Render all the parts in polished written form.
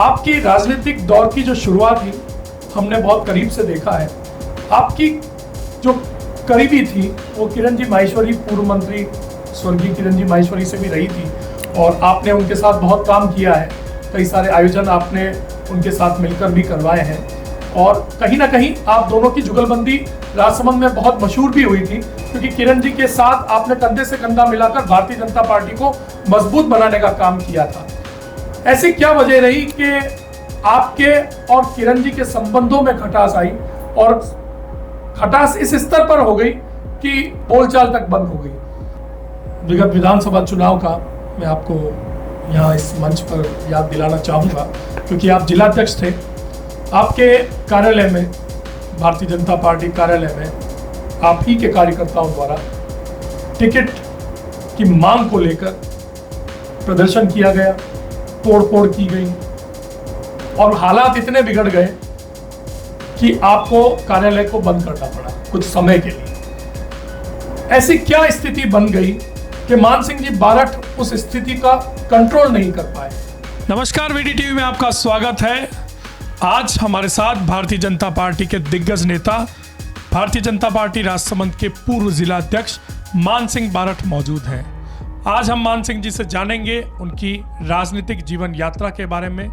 आपकी राजनीतिक दौर की जो शुरुआत थी हमने बहुत करीब से देखा है। आपकी जो करीबी थी वो किरण जी माहेश्वरी, पूर्व मंत्री स्वर्गीय किरण जी माहेश्वरी से भी रही थी और आपने उनके साथ बहुत काम किया है। कई सारे आयोजन आपने उनके साथ मिलकर भी करवाए हैं और कहीं ना कहीं आप दोनों की जुगलबंदी राजसमंद में बहुत मशहूर भी हुई थी, क्योंकि किरण जी के साथ आपने कंधे से कंधा मिलाकर भारतीय जनता पार्टी को मजबूत बनाने का काम किया था। ऐसी क्या वजह रही कि आपके और किरण जी के संबंधों में खटास आई और खटास इस स्तर पर हो गई कि बोलचाल तक बंद हो गई? विगत विधानसभा चुनाव का मैं आपको यहाँ इस मंच पर याद दिलाना चाहूँगा, क्योंकि आप जिलाध्यक्ष थे। आपके कार्यालय में, भारतीय जनता पार्टी कार्यालय में आप ही के कार्यकर्ताओं द्वारा टिकट की मांग को लेकर प्रदर्शन किया गया, तोड़फोड़ की गई और हालात इतने बिगड़ गए कि आपको कार्यालय को बंद करना पड़ा कुछ समय के लिए। ऐसी क्या स्थिति बन गई कि मान सिंह जी बारठ उस स्थिति का कंट्रोल नहीं कर पाए? नमस्कार, वीडी टीवी में आपका स्वागत है। आज हमारे साथ भारतीय जनता पार्टी के दिग्गज नेता, भारतीय जनता पार्टी राजसमंद के पूर्व जिलाध्यक्ष मान सिंह बारठ मौजूद हैं। आज हम मान सिंह जी से जानेंगे उनकी राजनीतिक जीवन यात्रा के बारे में,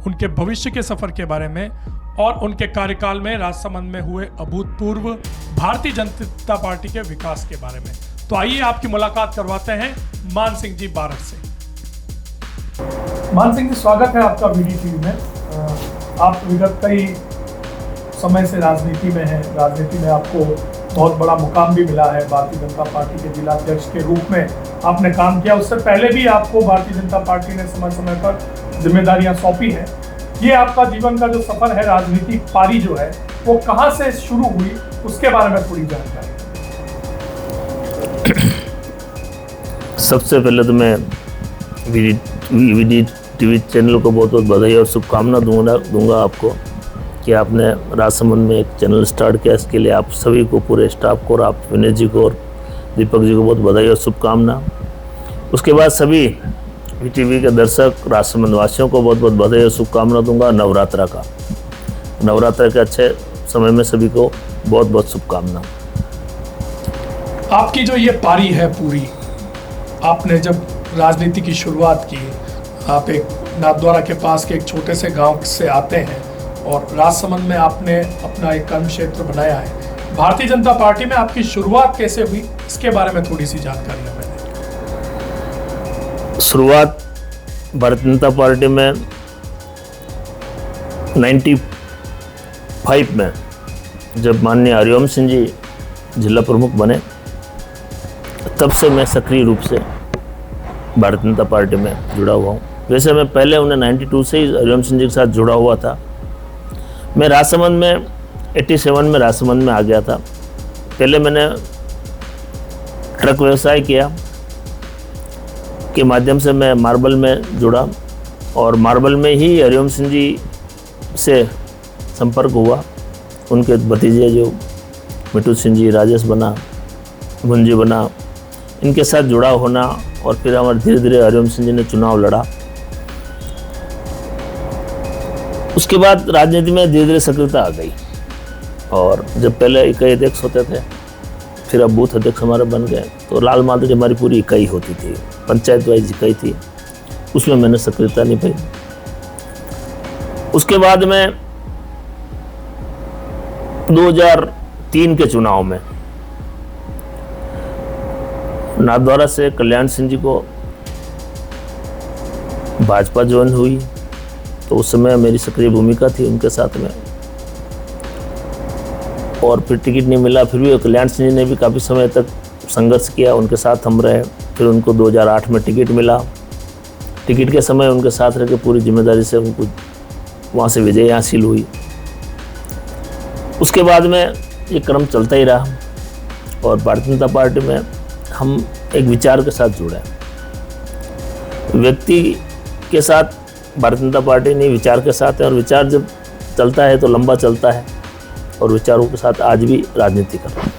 उनके भविष्य के सफर के बारे में और उनके कार्यकाल में राजसमंद में हुए अभूतपूर्व भारतीय जनता पार्टी के विकास के बारे में। तो आइए आपकी मुलाकात करवाते हैं मान सिंह जी बारठ से। मान सिंह जी, स्वागत है आपका वीडी टीवी में। आप विगत कई समय से राजनीति में हैं। राजनीति में आपको बहुत बड़ा मुकाम भी मिला है। भारतीय जनता पार्टी के जिलाध्यक्ष के रूप में आपने काम किया। उससे पहले भी आपको भारतीय जनता पार्टी ने समय समय पर जिम्मेदारियां सौंपी हैं। ये आपका जीवन का जो सफर है, राजनीतिक पारी जो है, वो कहाँ से शुरू हुई, उसके बारे में थोड़ी जानकारी। सबसे पहले तो मैं वीडी टीवी चैनल को बहुत बहुत बधाई और शुभकामना दूंगा आपको कि आपने राजसमंद में एक चैनल स्टार्ट किया। इसके लिए आप सभी को, पूरे स्टाफ को और आप विनय जी को और दीपक जी को बहुत बधाई और शुभकामना। उसके बाद सभी वीटीवी के दर्शक, राजसमंद वासियों को बहुत बहुत बधाई और शुभकामना दूंगा। नवरात्रा के अच्छे समय में सभी को बहुत बहुत शुभकामना। आपकी जो ये पारी है पूरी, आपने जब राजनीति की शुरुआत की, आप एक नाथद्वारा के पास के एक छोटे से गांव से आते हैं और राजसमंद में आपने अपना एक कर्म क्षेत्र बनाया है। भारतीय जनता पार्टी में आपकी शुरुआत कैसे हुई, इसके बारे में थोड़ी सी जानकारी हमें दें। शुरुआत भारतीय जनता पार्टी में 95 में जब माननीय हरिओम सिंह जी जिला प्रमुख बने, तब से मैं सक्रिय रूप से भारतीय जनता पार्टी में जुड़ा हुआ हूँ। वैसे मैं पहले उन्हें 92 से ही हरिओम सिंह जी के साथ जुड़ा हुआ था। मैं राजसमंद में 87 में राजसमंद में आ गया था। पहले मैंने ट्रक व्यवसाय किया के माध्यम से मैं मार्बल में जुड़ा और मार्बल में ही हरिओम सिंह जी से संपर्क हुआ। उनके भतीजे जो मिट्टू सिंह जी, राजेश बना, गुंजी बना, इनके साथ जुड़ा होना और फिर हमारे धीरे धीरे हरिओम सिंह जी ने चुनाव लड़ा। उसके बाद राजनीति में धीरे धीरे सक्रियता आ गई और जब पहले इकाई अध्यक्ष होते थे, फिर अब बूथ अध्यक्ष हमारे बन गए, तो लाल माल जो हमारी पूरी इकाई होती थी, पंचायत वाइज इकाई थी, उसमें मैंने सक्रियता निभाई। उसके बाद में 2003 के चुनाव में नाथद्वारा से कल्याण सिंह जी को भाजपा ज्वाइन हुई, तो उस समय मेरी सक्रिय भूमिका थी उनके साथ में और फिर टिकट नहीं मिला। फिर भी कल्याण सिंह जी ने भी काफ़ी समय तक संघर्ष किया, उनके साथ हम रहे। फिर उनको 2008 में टिकट मिला। टिकट के समय उनके साथ रह के पूरी जिम्मेदारी से उनको वहाँ से विजय हासिल हुई। उसके बाद में ये क्रम चलता ही रहा और भारतीय जनता पार्टी में हम एक विचार के साथ जुड़े। व्यक्ति के साथ भारतीय जनता पार्टी नहीं, विचार के साथ है और विचार जब चलता है तो लंबा चलता है और विचारों के साथ आज भी राजनीति करते हैं।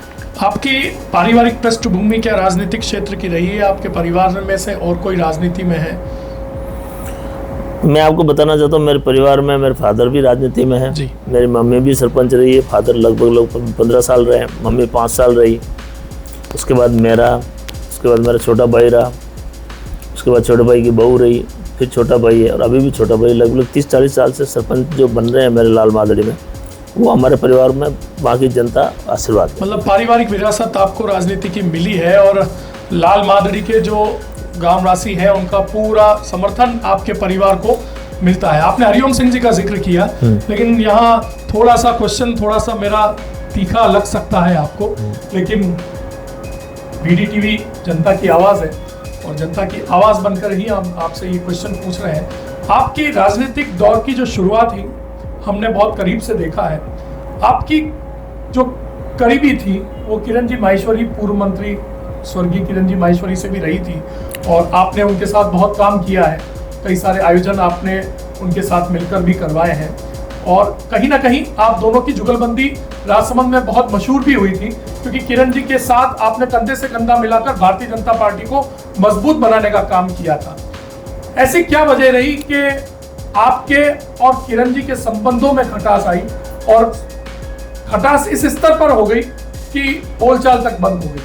आपकी पारिवारिक पृष्ठभूमि क्या राजनीतिक क्षेत्र की रही है? आपके परिवार में से और कोई राजनीति में है? मैं आपको बताना चाहता हूँ, मेरे परिवार में मेरे फादर भी राजनीति में है जी। मेरी मम्मी भी सरपंच रही है। फादर लगभग 15 साल रहे, मम्मी 5 साल रही। उसके बाद उसके बाद मेरा छोटा भाई रहा, उसके बाद छोटे भाई की बहू रही, फिर छोटा भाई है और अभी भी छोटा भाई। लगभग 30-40 साल से सरपंच जो बन रहे हैं मेरे लाल मादड़ी में, वो हमारे परिवार में बाकी जनता आशीर्वाद है। मतलब पारिवारिक विरासत आपको राजनीति की मिली है और लाल मादड़ी के जो ग्रामवासी है उनका पूरा समर्थन आपके परिवार को मिलता है। आपने हरिओम सिंह जी का जिक्र किया, लेकिन यहाँ थोड़ा सा क्वेश्चन थोड़ा सा मेरा तीखा लग सकता है आपको, लेकिन बीडीटीवी जनता की आवाज़ है और जनता की आवाज़ बनकर ही हम आपसे ये क्वेश्चन पूछ रहे हैं। आपकी राजनीतिक दौर की जो शुरुआत थी हमने बहुत करीब से देखा है। आपकी जो करीबी थी वो किरण जी माहेश्वरी, पूर्व मंत्री स्वर्गीय किरण जी माहेश्वरी से भी रही थी और आपने उनके साथ बहुत काम किया है। कई सारे आयोजन आपने उनके साथ मिलकर भी करवाए हैं और कहीं ना कहीं आप दोनों की जुगलबंदी राजसमंद में बहुत मशहूर भी हुई थी, क्योंकि किरण जी के साथ आपने कंधे से कंधा मिलाकर भारतीय जनता पार्टी को मजबूत बनाने का काम किया था। ऐसी क्या वजह रही कि आपके और किरण जी के संबंधों में खटास आई और खटास इस स्तर पर हो गई कि बोलचाल तक बंद हो गई?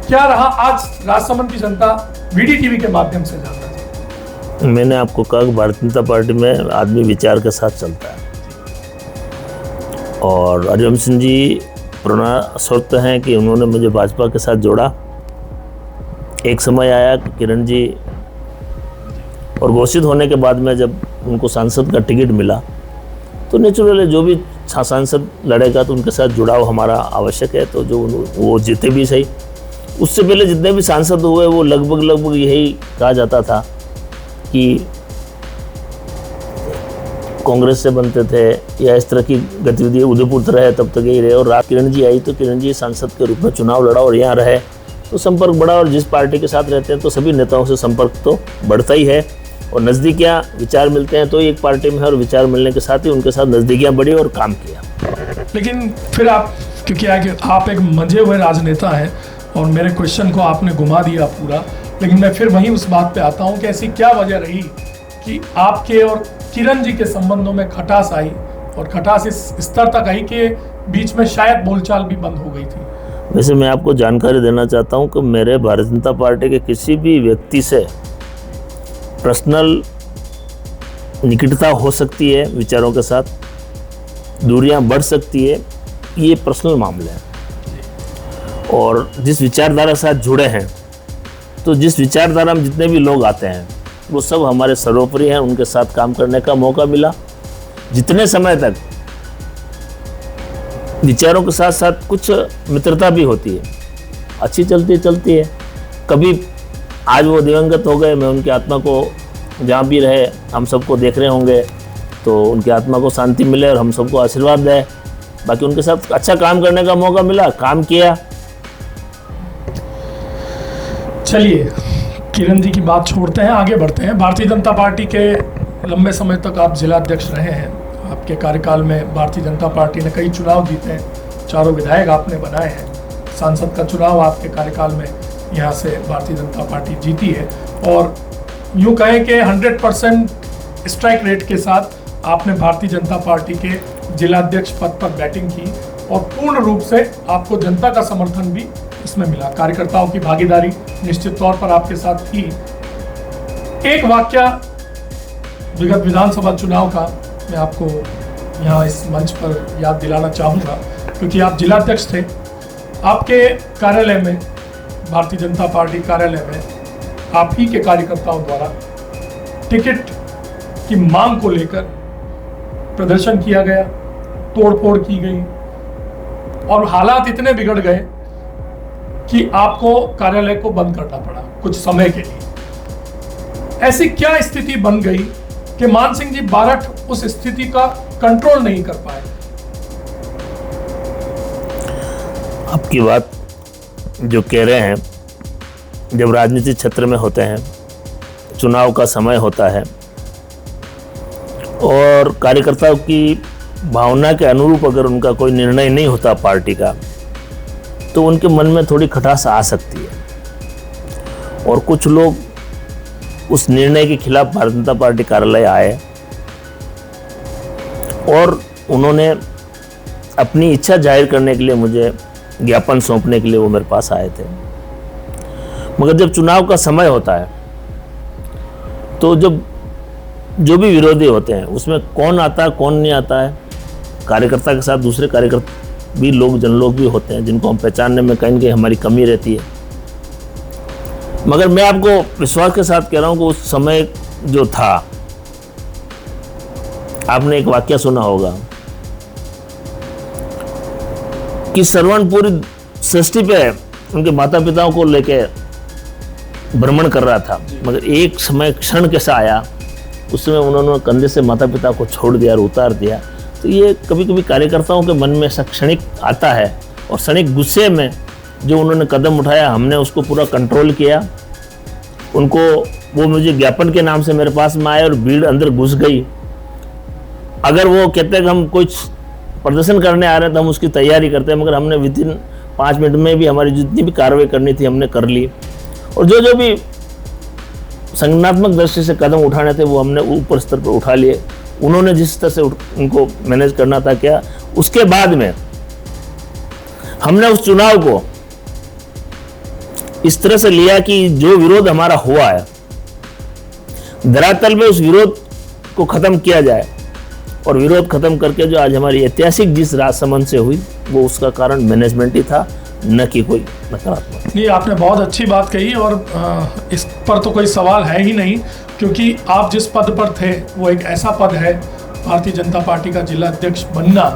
क्या रहा आज राजसमंद की जनता बीडीटीवी के माध्यम से जानना चाहती है। मैंने आपको कहा कि भारतीय जनता पार्टी में आदमी विचार के साथ चलता है और हरिओम सिंह जी पुराना स्रोत हैं कि उन्होंने मुझे भाजपा के साथ जोड़ा। एक समय आया कि किरण जी और घोषित होने के बाद में जब उनको सांसद का टिकट मिला तो नेचुरल है, जो भी सांसद लड़ेगा तो उनके साथ जुड़ाव हमारा आवश्यक है। तो जो वो जीते भी सही, उससे पहले जितने भी सांसद हुए वो लगभग यही कहा जाता था कि कांग्रेस से बनते थे या इस तरह की गतिविधि उदयपुर रहे तब तक यही रहे। और किरण जी आई तो किरण जी सांसद के रूप में चुनाव लड़ा और यहाँ रहे तो संपर्क बढ़ा और जिस पार्टी के साथ रहते हैं तो सभी नेताओं से संपर्क तो बढ़ता ही है और नज़दीकियाँ विचार मिलते हैं तो एक पार्टी में है और विचार मिलने के साथ ही उनके साथ नज़दीकियाँ बढ़ी और काम किया। लेकिन फिर आप, क्योंकि आप एक मंझे हुए राजनेता हैं और मेरे क्वेश्चन को आपने घुमा दिया पूरा, लेकिन मैं फिर वहीं उस बात पे आता हूँ कि ऐसी क्या वजह रही कि आपके और किरण जी के संबंधों में खटास आई और खटास इस स्तर तक आई कि बीच में शायद बोलचाल भी बंद हो गई थी। वैसे मैं आपको जानकारी देना चाहता हूं कि मेरे भारतीय जनता पार्टी के किसी भी व्यक्ति से पर्सनल निकटता हो सकती है, विचारों के साथ दूरियां बढ़ सकती है, ये पर्सनल मामले हैं। और जिस विचारधारा के साथ जुड़े हैं तो जिस विचारधारा में जितने भी लोग आते हैं वो सब हमारे सर्वोपरि हैं। उनके साथ काम करने का मौका मिला। जितने समय तक विचारों के साथ साथ कुछ मित्रता भी होती है, अच्छी चलती है। कभी आज वो दिवंगत हो गए, मैं उनकी आत्मा को जहाँ भी रहे हम सबको देख रहे होंगे तो उनकी आत्मा को शांति मिले और हम सबको आशीर्वाद दे। बाकी उनके साथ अच्छा काम करने का मौका मिला, काम किया। चलिए किरण जी की बात छोड़ते हैं, आगे बढ़ते हैं। भारतीय जनता पार्टी के लंबे समय तक आप जिला अध्यक्ष रहे हैं। आपके कार्यकाल में भारतीय जनता पार्टी ने कई चुनाव जीते हैं, 4 विधायक आपने बनाए हैं, सांसद का चुनाव आपके कार्यकाल में यहाँ से भारतीय जनता पार्टी जीती है और यूँ कहें कि 100% स्ट्राइक रेट के साथ आपने भारतीय जनता पार्टी के जिलाध्यक्ष पद पर बैटिंग की और पूर्ण रूप से आपको जनता का समर्थन भी इसमें मिला। कार्यकर्ताओं की भागीदारी निश्चित तौर पर आपके साथ थी। एक वाकया विगत विधानसभा चुनाव का मैं आपको यहाँ इस मंच पर याद दिलाना चाहूँगा, क्योंकि आप जिलाध्यक्ष थे। आपके कार्यालय में, भारतीय जनता पार्टी कार्यालय में, आप ही के कार्यकर्ताओं द्वारा टिकट की मांग को लेकर प्रदर्शन किया गया, तोड़फोड़ की गई और हालात इतने बिगड़ गए कि आपको कार्यालय को बंद करना पड़ा कुछ समय के लिए। ऐसी क्या स्थिति बन गई कि मान सिंह जी बारठ उस स्थिति का कंट्रोल नहीं कर पाए? आपकी बात जो कह रहे हैं, जब राजनीतिक क्षेत्र में होते हैं, चुनाव का समय होता है और कार्यकर्ताओं की भावना के अनुरूप अगर उनका कोई निर्णय नहीं होता पार्टी का तो उनके मन में थोड़ी खटास आ सकती है। और कुछ लोग उस निर्णय के खिलाफ भारतीय जनता पार्टी कार्यालय आए और उन्होंने अपनी इच्छा जाहिर करने के लिए मुझे ज्ञापन सौंपने के लिए वो मेरे पास आए थे। मगर जब चुनाव का समय होता है तो जब जो भी विरोधी होते हैं उसमें कौन आता है कौन नहीं आता है, कार्यकर्ता के साथ दूसरे कार्यकर्ता भी लोग जन लोग भी होते हैं जिनको हम पहचानने में कहीं न कहीं हमारी कमी रहती है। मगर मैं आपको विश्वास के साथ कह रहा हूँ कि उस समय जो था, आपने एक वाक्य सुना होगा कि श्रवण पूरी सृष्टि पे उनके माता पिताओं को लेके भ्रमण कर रहा था, मगर एक समय क्षण कैसा आया उस समय उन्होंने कंधे से माता पिता को छोड़ दिया और उतार दिया। तो ये कभी कभी कार्यकर्ताओं के मन में ऐसा क्षणिक आता है और क्षणिक गुस्से में जो उन्होंने कदम उठाया हमने उसको पूरा कंट्रोल किया। उनको वो मुझे ज्ञापन के नाम से मेरे पास में आए और भीड़ अंदर घुस गई। अगर वो कहते कि हम कुछ प्रदर्शन करने आ रहे हैं तो हम उसकी तैयारी करते हैं, मगर हमने विदिन 5 मिनट में भी हमारी जितनी भी कार्रवाई करनी थी हमने कर ली और जो भी संगठनात्मक दृष्टि से कदम उठाने थे वो हमने ऊपर स्तर पर उठा लिए। उन्होंने जिस तरह से उनको मैनेज करना था किया। उसके बाद में हमने उस चुनाव को इस तरह से लिया कि जो विरोध हमारा हुआ है धरातल में उस विरोध को खत्म किया जाए और विरोध खत्म करके जो आज हमारी ऐतिहासिक जिस राजसमंद से हुई वो उसका कारण मैनेजमेंट ही था, न कि कोई नकारात्मक। ये आपने बहुत अच्छी बात कही और इस पर तो कोई सवाल है ही नहीं, क्योंकि आप जिस पद पर थे वो एक ऐसा पद है भारतीय जनता पार्टी का जिला अध्यक्ष बनना,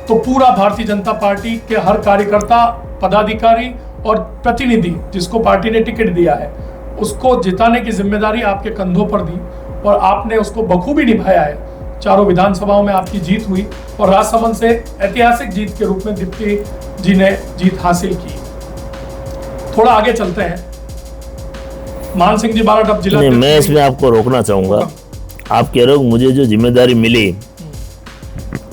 तो पूरा भारतीय जनता पार्टी के हर कार्यकर्ता, पदाधिकारी और प्रतिनिधि जिसको पार्टी ने टिकट दिया है उसको जिताने की जिम्मेदारी आपके कंधों पर दी और आपने उसको बखूबी निभाया है। चारों विधानसभाओं में आपकी जीत हुई और राजसमंद से ऐतिहासिक जीत के रूप में दीप्ति जी ने जीत हासिल की। थोड़ा आगे चलते हैं। मान सिंह जी बारठ अब जिला, मैं इसमें आपको रोकना चाहूंगा। आप कह रहे हो मुझे जो जिम्मेदारी मिली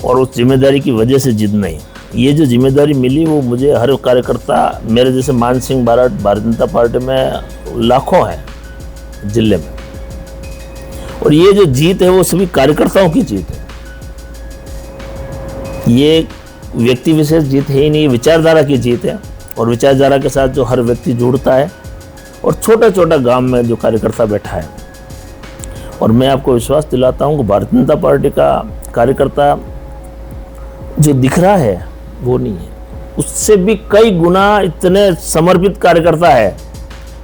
और उस जिम्मेदारी की वजह से जीत नहीं, ये जो जिम्मेदारी मिली वो मुझे हर कार्यकर्ता, मेरे जैसे मान सिंह बारठ भारतीय जनता पार्टी में लाखों है जिले में, और ये जो जीत है वो सभी कार्यकर्ताओं की जीत है। ये व्यक्ति विशेष जीत है ही नहीं, विचारधारा की जीत है और विचारधारा के साथ जो हर व्यक्ति जुड़ता है और छोटा छोटा गांव में जो कार्यकर्ता बैठा है। और मैं आपको विश्वास दिलाता हूं कि भारतीय जनता पार्टी का कार्यकर्ता जो दिख रहा है वो नहीं है, उससे भी कई गुना इतने समर्पित कार्यकर्ता है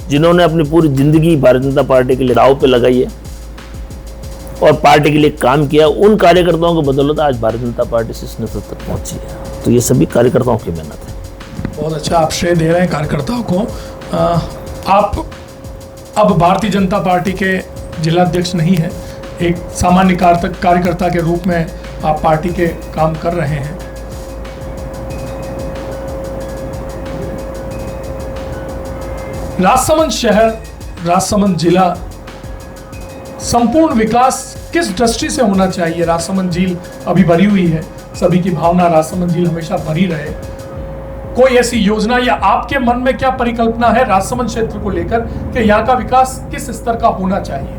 जिन्होंने अपनी पूरी जिंदगी भारतीय जनता पार्टी के लिए दांव पे लगाई है और पार्टी के लिए काम किया। उन कार्यकर्ताओं की बदौलत आज भारतीय जनता पार्टी इस नेतृत्व तक पहुंची है। तो ये सभी कार्यकर्ताओं की मेहनत है। बहुत अच्छा आप श्रेय दे रहे हैं कार्यकर्ताओं को। आप अब भारतीय जनता पार्टी के जिलाध्यक्ष नहीं है, एक सामान्य कार्यकर्ता के रूप में आप पार्टी के काम कर रहे हैं। राजसमंद शहर, राजसमंद जिला संपूर्ण विकास किस दृष्टि से होना चाहिए? राजसमंद झील अभी भरी हुई है, सभी की भावना राजसमंद झील हमेशा भरी रहे। कोई ऐसी योजना या आपके मन में क्या परिकल्पना है राजसमंद क्षेत्र को लेकर कि यहाँ का विकास किस स्तर का होना चाहिए?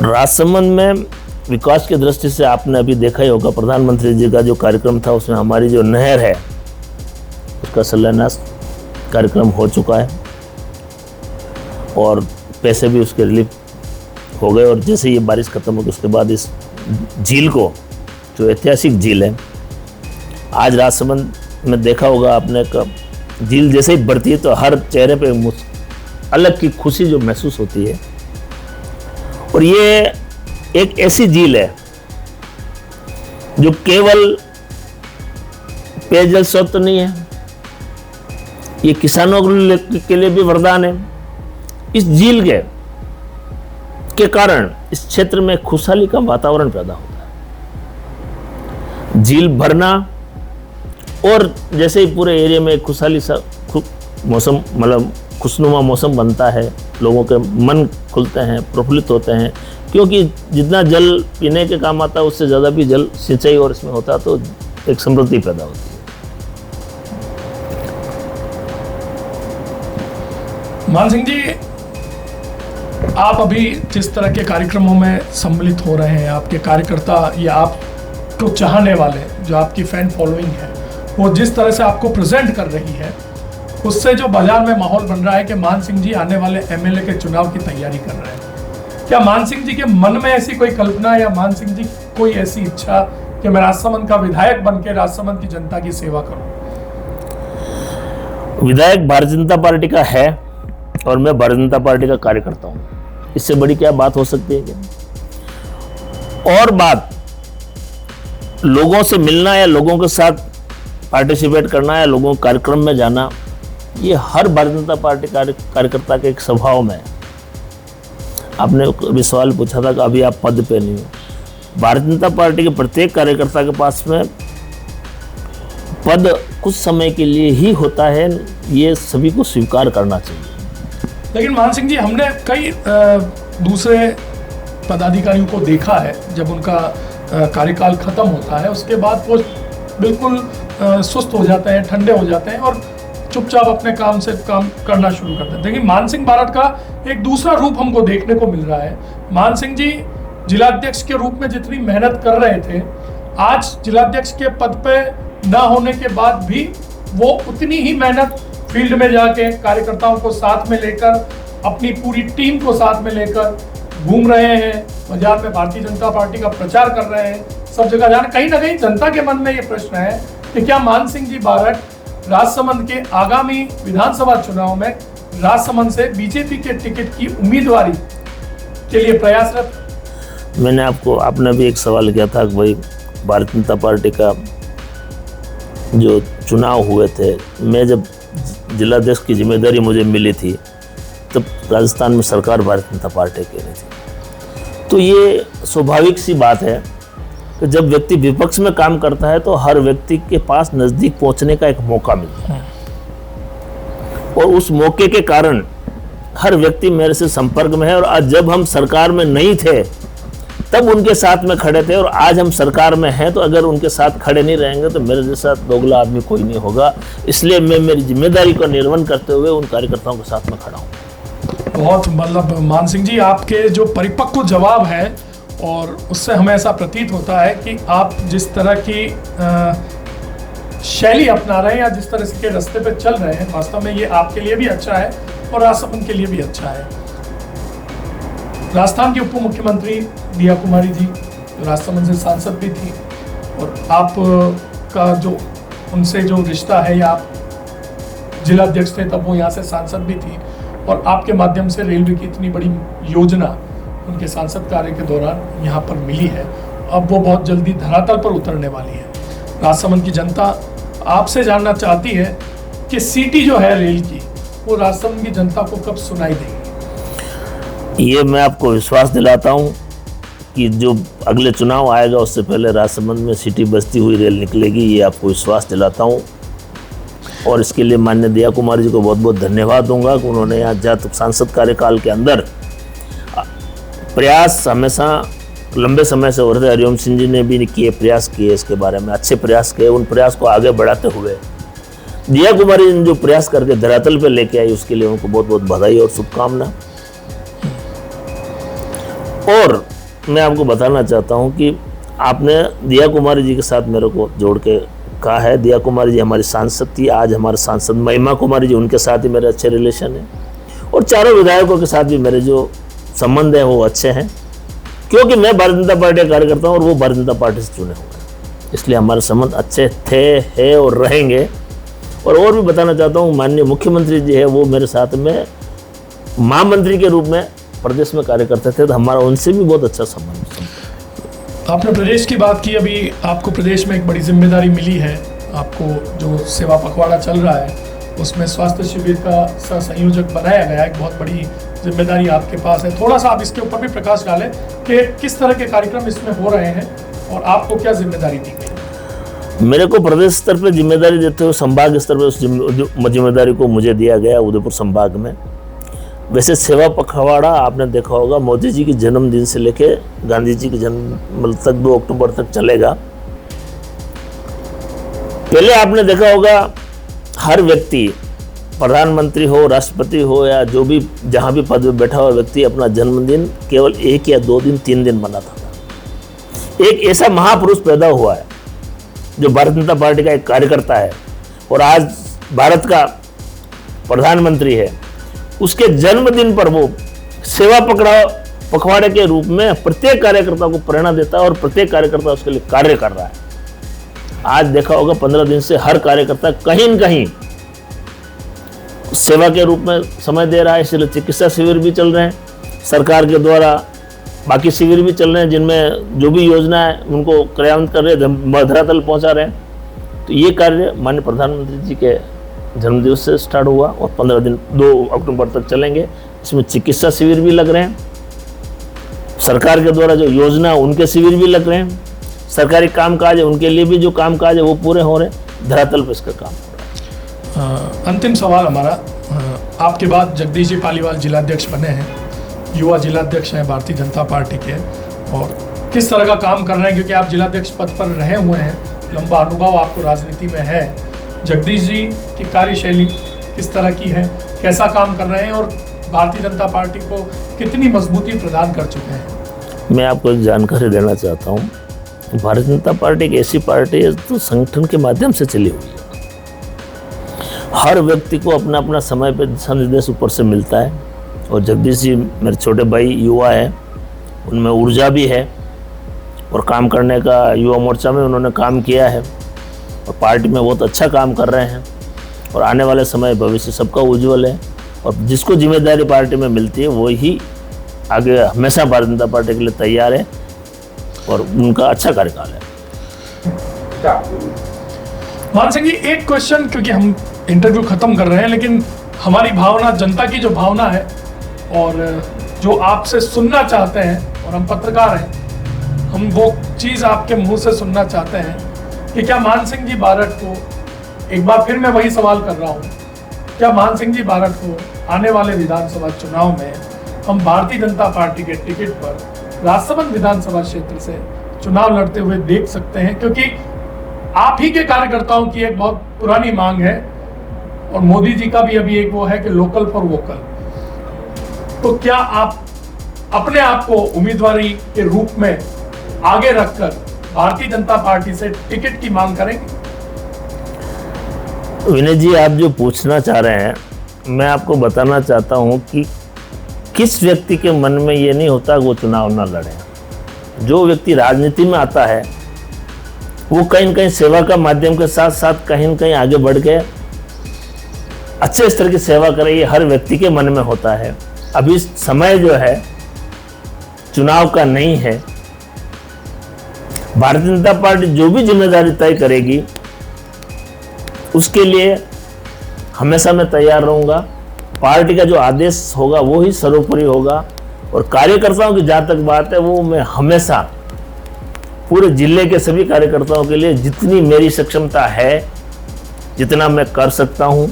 राजसमंद में विकास की दृष्टि से आपने अभी देखा ही होगा, प्रधानमंत्री जी का जो कार्यक्रम था उसमें हमारी जो नहर है उसका शिलान्यास कार्यक्रम हो चुका है और पैसे भी उसके रिलीफ हो गए। और जैसे ये बारिश खत्म होगी उसके बाद इस झील को, जो ऐतिहासिक झील है, आज राजसमंद में देखा होगा आपने, झील जैसे ही बढ़ती है तो हर चेहरे पे अलग की खुशी जो महसूस होती है। और ये एक ऐसी झील है जो केवल पेयजल स्रोत नहीं है, ये किसानों के लिए भी वरदान है। इस झील के कारण इस क्षेत्र में खुशहाली का वातावरण पैदा होता है। झील भरना और जैसे ही पूरे एरिया में खुशहाली सा मौसम, मतलब खुशनुमा मौसम बनता है, लोगों के मन खुलते हैं, प्रफुल्लित होते हैं, क्योंकि जितना जल पीने के काम आता है उससे ज़्यादा भी जल सिंचाई और इसमें होता है, तो एक समृद्धि पैदा होती है। मान सिंह जी, आप अभी जिस तरह के कार्यक्रमों में सम्मिलित हो रहे हैं, आपके कार्यकर्ता या आपको चाहने वाले जो आपकी फैन फॉलोइंग है वो जिस तरह से आपको प्रेजेंट कर रही है, उससे जो बाजार में माहौल बन रहा है कि मान सिंह जी आने वाले एमएलए के चुनाव की तैयारी कर रहे हैं, क्या मान सिंह जी के मन में ऐसी कोई कल्पना या मान सिंह जी कोई ऐसी इच्छा कि मैं राजसमंद का विधायक बन के राजसमंद की जनता की सेवा करूं? विधायक भारतीय जनता पार्टी का है और मैं भारतीय जनता पार्टी का कार्यकर्ता हूं, इससे बड़ी क्या बात हो सकती है क्या? और बात लोगों से मिलना या लोगों के साथ पार्टिसिपेट करना या लोगों के कार्यक्रम में जाना, ये हर भारतीय जनता पार्टी कार्यकर्ता के एक स्वभाव में है। आपने अभी सवाल पूछा था कि अभी आप पद पे नहीं हो। भारतीय जनता पार्टी के प्रत्येक कार्यकर्ता के पास में पद कुछ समय के लिए ही होता है, ये सभी को स्वीकार करना चाहिए। लेकिन मान सिंह जी, हमने कई दूसरे पदाधिकारियों को देखा है, जब उनका कार्यकाल खत्म होता है उसके बाद वो बिल्कुल सुस्त हो जाते हैं, ठंडे हो जाते हैं और चुपचाप अपने काम से काम करना शुरू करते हैं। लेकिन मान सिंह बारट का एक दूसरा रूप हमको देखने को मिल रहा है। मान सिंह जी जिलाध्यक्ष के रूप में जितनी मेहनत कर रहे थे, आज जिलाध्यक्ष के पद पे ना होने के बाद भी वो उतनी ही मेहनत फील्ड में जाके कार्यकर्ताओं को साथ में लेकर, अपनी पूरी टीम को साथ में लेकर घूम रहे हैं, बाजार में भारतीय जनता पार्टी का प्रचार कर रहे हैं, सब जगह जाना। कहीं ना कहीं जनता के मन में ये प्रश्न है कि क्या मान सिंह जी बारट राजसमंद के आगामी विधानसभा चुनाव में राजसमंद से बीजेपी के टिकट की उम्मीदवारी के लिए प्रयासरत? आपने भी एक सवाल किया था कि भाई भारतीय जनता पार्टी का जो चुनाव हुए थे, मैं जब जिलाध्यक्ष की जिम्मेदारी मुझे मिली थी तब राजस्थान में सरकार भारतीय जनता पार्टी की रही थी। तो ये स्वाभाविक सी बात है कि जब व्यक्ति विपक्ष में काम करता है तो हर व्यक्ति के पास नजदीक पहुंचने का एक मौका मिलता है और उस मौके के कारण हर व्यक्ति मेरे से संपर्क में है। और आज जब हम सरकार में नहीं थे तब उनके साथ में खड़े थे और आज हम सरकार में हैं, तो अगर उनके साथ खड़े नहीं रहेंगे तो मेरे जैसा दोगला आदमी कोई नहीं होगा। इसलिए मैं मेरी जिम्मेदारी को निर्वहन करते हुए उन कार्यकर्ताओं के साथ में खड़ा हूँ। बहुत मतलब मान सिंह जी, आपके जो परिपक्व जवाब है और उससे हमें ऐसा प्रतीत होता है कि आप जिस तरह की शैली अपना रहे हैं या जिस तरह के रास्ते पे चल रहे हैं, वास्तव में ये आपके लिए भी अच्छा है और राजसमंद के लिए भी अच्छा है। राजस्थान की उप मुख्यमंत्री दिया कुमारी जी राजसमंद से सांसद भी थी और आप का जो उनसे जो रिश्ता है, या आप जिलाध्यक्ष थे तब वो यहाँ से सांसद भी थी और आपके माध्यम से रेलवे की इतनी बड़ी योजना उनके सांसद कार्य के दौरान यहाँ पर मिली है। अब वो बहुत जल्दी धरातल पर उतरने वाली है। राजसमंद की जनता आपसे जानना चाहती है कि सीटी जो है रेल की, वो राजसमंद की जनता को कब सुनाई देगी? ये मैं आपको विश्वास दिलाता हूँ कि जो अगले चुनाव आएगा उससे पहले राजसमंद में सिटी बसती हुई रेल निकलेगी, ये आपको विश्वास दिलाता हूँ। और इसके लिए माननीय दिया कुमारी जी को बहुत बहुत धन्यवाद दूंगा कि उन्होंने यहाँ जब सांसद कार्यकाल के अंदर प्रयास हमेशा लंबे समय से हो रहे थे। हरिओम सिंह जी ने भी प्रयास किए, इसके बारे में अच्छे प्रयास किए। उन प्रयास को आगे बढ़ाते हुए दिया कुमारी ने जो प्रयास करके धरातल पे लेके आई, उसके लिए उनको बहुत बहुत बधाई और शुभकामना। और मैं आपको बताना चाहता हूं कि आपने दिया कुमारी जी के साथ मेरे को जोड़ के कहा है। दिया कुमारी जी हमारी सांसद थी, आज हमारे सांसद महिमा कुमारी जी, उनके साथ ही मेरे अच्छे रिलेशन है और चारों विधायकों के साथ भी मेरे जो संबंध हैं वो अच्छे हैं, क्योंकि मैं भारतीय जनता पार्टी का कार्यकर्ता हूँ और वो भारतीय जनता पार्टी से चुने हुए, इसलिए हमारे संबंध अच्छे थे, है और रहेंगे। और भी बताना चाहता हूँ, माननीय मुख्यमंत्री जी है वो मेरे साथ में महामंत्री के रूप में प्रदेश में कार्य करते थे, तो हमारा उनसे भी बहुत अच्छा संबंध। आपने प्रदेश की बात की, अभी आपको प्रदेश में एक बड़ी जिम्मेदारी मिली है। आपको जो सेवा पखवाड़ा चल रहा है उसमें स्वास्थ्य शिविर का सह संयोजक बनाया गया, एक बहुत बड़ी जिम्मेदारी आपके पास है। थोड़ा सा आप इसके ऊपर भी प्रकाश डालें कि किस तरह के कार्यक्रम इसमें हो रहे हैं और आपको क्या जिम्मेदारी दी गई? मेरे को प्रदेश स्तर पर जिम्मेदारी देते हुए संभाग स्तर पर उस जिम्मेदारी को मुझे दिया गया उदयपुर संभाग में। वैसे सेवा पखवाड़ा आपने देखा होगा, मोदी जी के जन्मदिन से लेके गांधी जी के जन्म तक 2 अक्टूबर तक चलेगा। पहले आपने देखा होगा हर व्यक्ति प्रधानमंत्री हो, राष्ट्रपति हो या जो भी जहाँ भी पद में बैठा हुआ व्यक्ति अपना जन्मदिन केवल 1 या 2 दिन 3 दिन मनाता था। एक ऐसा महापुरुष पैदा हुआ है जो भारतीय जनता पार्टी का एक कार्यकर्ता है और आज भारत का प्रधानमंत्री है। उसके जन्मदिन पर वो सेवा पखवाड़े के रूप में प्रत्येक कार्यकर्ता को प्रेरणा देता है और प्रत्येक कार्यकर्ता उसके लिए कार्य कर रहा है। आज देखा होगा 15 दिन से हर कार्यकर्ता कहीं न कहीं सेवा के रूप में समय दे रहा है। इसलिए चिकित्सा शिविर भी चल रहे हैं सरकार के द्वारा, बाकी शिविर भी चल रहे हैं जिनमें जो भी योजना है उनको क्रियान्वित कर रहे हैं, धरातल पहुंचा रहे हैं। तो ये कार्य माननीय प्रधानमंत्री जी के जन्मदिवस से स्टार्ट हुआ और 15 दिन 2 अक्टूबर तक चलेंगे। इसमें चिकित्सा शिविर भी लग रहे हैं, सरकार के द्वारा जो योजना उनके शिविर भी लग रहे हैं, सरकारी कामकाज है उनके लिए भी जो कामकाज है वो पूरे हो रहे हैं, धरातल पर इसका काम हो रहा है। अंतिम सवाल हमारा, आपके बाद जगदीश जी पालीवाल जिलाध्यक्ष बने हैं, युवा जिलाध्यक्ष हैं भारतीय जनता पार्टी के, और किस तरह का काम कर रहे हैं, क्योंकि आप जिलाध्यक्ष पद पर रहे हुए हैं, लंबा अनुभव आपको राजनीति में है। जगदीश जी की कार्यशैली किस तरह की है, कैसा काम कर रहे हैं और भारतीय जनता पार्टी को कितनी मजबूती प्रदान कर चुके हैं? मैं आपको एक जानकारी देना चाहता हूँ। भारतीय जनता पार्टी एक ऐसी पार्टी है जो संगठन के माध्यम से चली हुई है। हर व्यक्ति को अपना अपना समय पे दिशा निर्देश ऊपर से मिलता है और जगदीश जी मेरे छोटे भाई युवा है, उनमें ऊर्जा भी है और काम करने का युवा मोर्चा में उन्होंने काम किया है और पार्टी में बहुत अच्छा काम कर रहे हैं और आने वाले समय भविष्य सबका उज्जवल है और जिसको जिम्मेदारी पार्टी में मिलती है वही आगे हमेशा भारतीय जनता पार्टी के लिए तैयार है और उनका अच्छा कार्यकाल है। मान सिंह जी, एक क्वेश्चन, क्योंकि हम इंटरव्यू खत्म कर रहे हैं, लेकिन हमारी भावना, जनता की जो भावना है और जो आपसे सुनना चाहते हैं, और हम पत्रकार हैं, हम वो चीज़ आपके मुंह से सुनना चाहते हैं कि क्या मान सिंह जी बारट को, एक बार फिर मैं वही सवाल कर रहा हूँ, क्या मान सिंह जी बारट को आने वाले विधानसभा चुनाव में हम भारतीय जनता पार्टी के टिकट पर राजसमंद विधानसभा क्षेत्र से चुनाव लड़ते हुए देख सकते हैं? क्योंकि आप ही के कार्यकर्ताओं की एक बहुत पुरानी मांग है और मोदी जी का भी अभी एक वो है कि लोकल फॉर वोकल। तो क्या आप अपने आप को उम्मीदवारी के रूप में आगे रखकर भारतीय जनता पार्टी से टिकट की मांग करेंगे? विनय जी, आप जो पूछना चाह रहे हैं, मैं आपको बताना चाहता हूं कि किस व्यक्ति के मन में ये नहीं होता वो चुनाव ना लड़े। जो व्यक्ति राजनीति में आता है वो कहीं न कहीं सेवा का माध्यम के साथ साथ कहीं न कहीं आगे बढ़ के अच्छे स्तर की सेवा करे, ये हर व्यक्ति के मन में होता है। अभी समय जो है चुनाव का नहीं है। भारतीय जनता पार्टी जो भी जिम्मेदारी तय करेगी उसके लिए हमेशा मैं तैयार रहूंगा। पार्टी का जो आदेश होगा वो ही सर्वोपरि होगा और कार्यकर्ताओं की जहाँ तक बात है वो मैं हमेशा पूरे जिले के सभी कार्यकर्ताओं के लिए जितनी मेरी सक्षमता है, जितना मैं कर सकता हूँ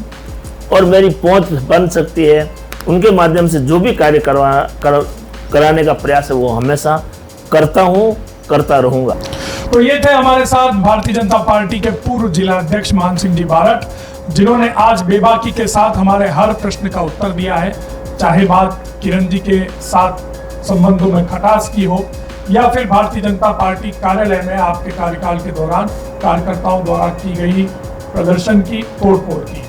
और मेरी पहुँच बन सकती है, उनके माध्यम से जो भी कार्य कराने का प्रयास है वो हमेशा करता हूँ, करता रहूँगा। तो ये थे हमारे साथ भारतीय जनता पार्टी के पूर्व जिला अध्यक्ष मान सिंह जी बारट, जिन्होंने आज बेबाकी के साथ हमारे हर प्रश्न का उत्तर दिया है, चाहे बात किरण जी के साथ संबंधों में खटास की हो या फिर भारतीय जनता पार्टी कार्यालय में आपके कार्यकाल के दौरान कार्यकर्ताओं द्वारा की गई प्रदर्शन की तोड़फोड़ की,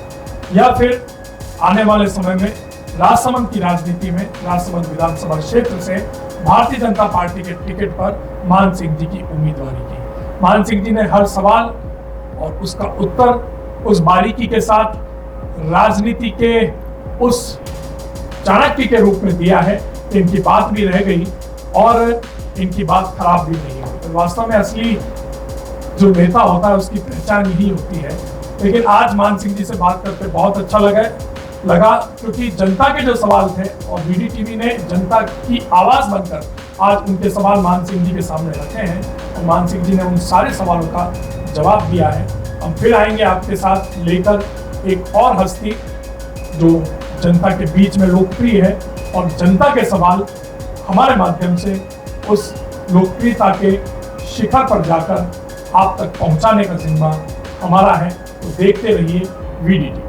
या फिर आने वाले समय में राजसमंद की राजनीति में राजसमंद विधानसभा क्षेत्र से भारतीय जनता पार्टी के टिकट पर मान सिंह जी की उम्मीदवारी की। मान सिंह जी ने हर सवाल और उसका उत्तर उस बारीकी के साथ राजनीति के उस चाणक्य के रूप में दिया है कि इनकी बात भी रह गई और इनकी बात खराब भी नहीं हुई। तो वास्तव में असली जो नेता होता है उसकी पहचान यही होती है। लेकिन आज मान सिंह जी से बात करके बहुत अच्छा लगा क्योंकि जनता के जो सवाल थे और BDTV ने जनता की आवाज बनकर आज उनके सवाल मान सिंह जी के सामने रखे हैं और मान सिंह जी ने उन सारे सवालों का जवाब दिया है। हम फिर आएंगे आपके साथ लेकर एक और हस्ती जो जनता के बीच में लोकप्रिय है और जनता के सवाल हमारे माध्यम से उस लोकप्रियता के शिखर पर जाकर आप तक पहुंचाने का जिम्मा हमारा है। तो देखते रहिए VDTV।